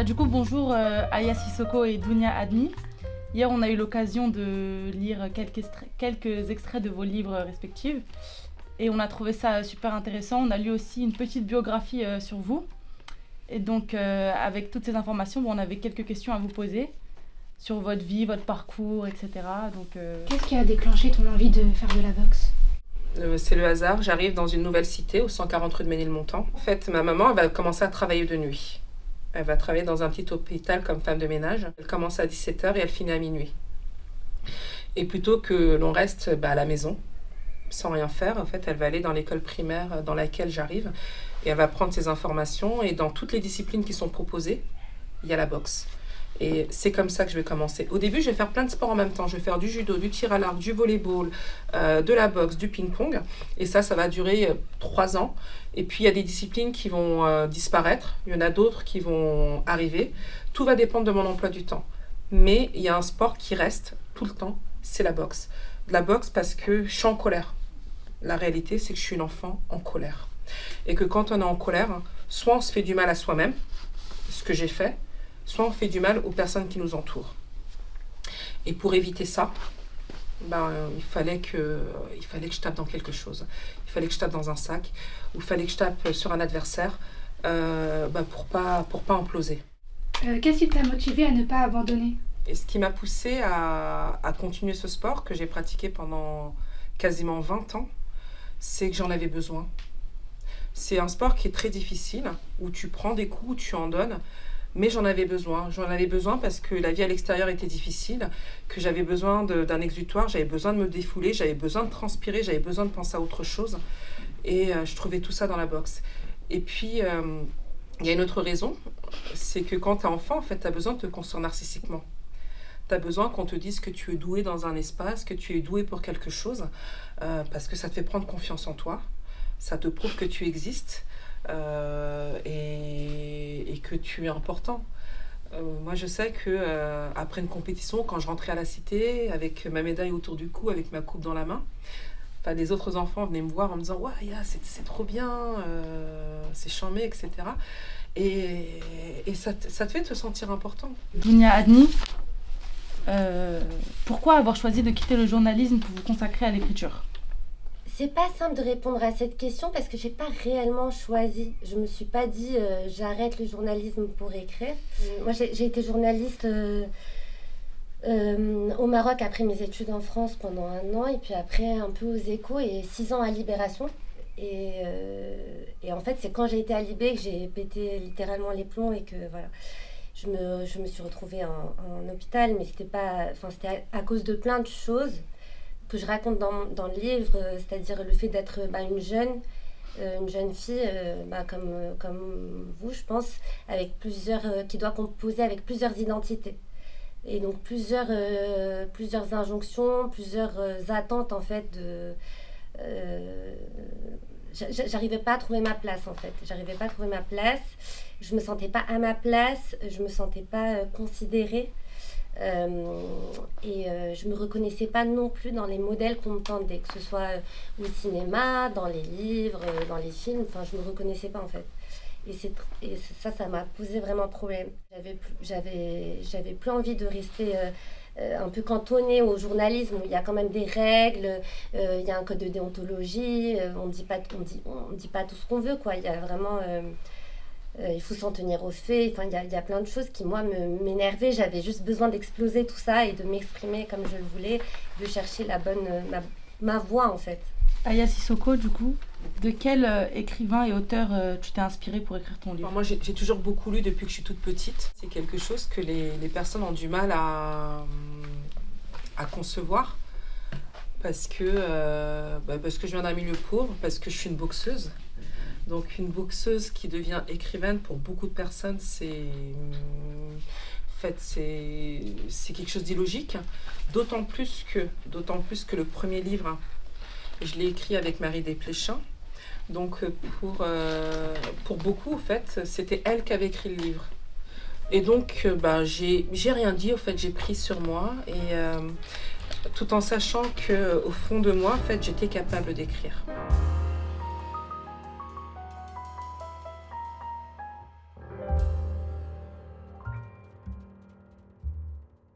Du coup, bonjour Aya Sissoko et Dounia Adni. Hier, on a eu l'occasion de lire quelques extraits de vos livres respectifs et on a trouvé ça super intéressant. On a lu aussi une petite biographie sur vous. Et donc, avec toutes ces informations, on avait quelques questions à vous poser sur votre vie, votre parcours, etc. Qu'est-ce qui a déclenché ton envie de faire de la boxe ? C'est le hasard. J'arrive dans une nouvelle cité, au 140 rue de Ménilmontant. En fait, ma maman, elle va commencer à travailler de nuit. Elle va travailler dans un petit hôpital comme femme de ménage. Elle commence à 17h et elle finit à minuit. Et plutôt que l'on reste à la maison, sans rien faire, en fait, elle va aller dans l'école primaire dans laquelle j'arrive et elle va prendre ses informations. Et dans toutes les disciplines qui sont proposées, il y a la boxe. Et c'est comme ça que je vais commencer. Au début, je vais faire plein de sports en même temps. Je vais faire du judo, du tir à l'arc, du volleyball, de la boxe, du ping-pong. Et ça va durer 3 ans. Et puis, il y a des disciplines qui vont disparaître. Il y en a d'autres qui vont arriver. Tout va dépendre de mon emploi du temps. Mais il y a un sport qui reste tout le temps, c'est la boxe. La boxe parce que je suis en colère. La réalité, c'est que je suis une enfant en colère. Et que quand on est en colère, soit on se fait du mal à soi-même, ce que j'ai fait, soit on fait du mal aux personnes qui nous entourent. Et pour éviter ça, il fallait que je tape dans quelque chose. Il fallait que je tape dans un sac, ou il fallait que je tape sur un adversaire pour pas imploser. Qu'est-ce qui t'a motivé à ne pas abandonner ? Et ce qui m'a poussée à continuer ce sport que j'ai pratiqué pendant quasiment 20 ans, c'est que j'en avais besoin. C'est un sport qui est très difficile, où tu prends des coups, où tu en donnes, mais j'en avais besoin. J'en avais besoin parce que la vie à l'extérieur était difficile, que j'avais besoin d'un exutoire, j'avais besoin de me défouler, j'avais besoin de transpirer, j'avais besoin de penser à autre chose. Et je trouvais tout ça dans la boxe. Et puis, il y a une autre raison, c'est que quand tu es enfant, en fait, tu as besoin de te construire narcissiquement. Tu as besoin qu'on te dise que tu es doué dans un espace, que tu es doué pour quelque chose, parce que ça te fait prendre confiance en toi, ça te prouve que tu existes. Et que tu es important. Moi, je sais que après une compétition, quand je rentrais à la cité, avec ma médaille autour du cou, avec ma coupe dans la main, les autres enfants venaient me voir en me disant « Ouais, c'est trop bien, c'est charmé, etc. » Et ça te fait te sentir important. Dounia Adni, pourquoi avoir choisi de quitter le journalisme pour vous consacrer à l'écriture ? C'est pas simple de répondre à cette question parce que j'ai pas réellement choisi. Je me suis pas dit j'arrête le journalisme pour écrire. Moi j'ai été journaliste au Maroc après mes études en France pendant 1 an et puis après un peu aux Échos et 6 ans à Libération. Et en fait c'est quand j'ai été à Libé que j'ai pété littéralement les plombs et que voilà. Je me suis retrouvée en hôpital mais c'était à cause de plein de choses que je raconte dans le livre, c'est-à-dire le fait d'être une jeune fille comme vous, je pense, avec qui doit composer avec plusieurs identités. Et donc plusieurs injonctions, plusieurs attentes en fait j'arrivais pas à trouver ma place en fait. Je me sentais pas à ma place, je me sentais pas considérée. Je me reconnaissais pas non plus dans les modèles qu'on me tendait, que ce soit au cinéma, dans les livres, dans les films, je me reconnaissais pas en fait. Et ça m'a posé vraiment problème. J'avais plus envie de rester un peu cantonnée au journalisme où il y a quand même des règles, il y a un code de déontologie, on dit pas tout ce qu'on veut quoi. Il y a vraiment il faut s'en tenir aux faits, il y a plein de choses qui moi m'énervaient, j'avais juste besoin d'exploser tout ça et de m'exprimer comme je le voulais, de chercher ma voix en fait. Aya Sissoko, du coup, de quel écrivain et auteur tu t'es inspirée pour écrire ton livre ? Moi j'ai toujours beaucoup lu depuis que je suis toute petite. C'est quelque chose que les personnes ont du mal à concevoir parce que je viens d'un milieu pauvre, parce que je suis une boxeuse. Donc une boxeuse qui devient écrivaine, pour beaucoup de personnes, c'est quelque chose d'illogique. D'autant plus que le premier livre, je l'ai écrit avec Marie Desplechin. Donc pour beaucoup, en fait, c'était elle qui avait écrit le livre. Et donc j'ai rien dit, en fait, j'ai pris sur moi et tout en sachant que au fond de moi, en fait, j'étais capable d'écrire.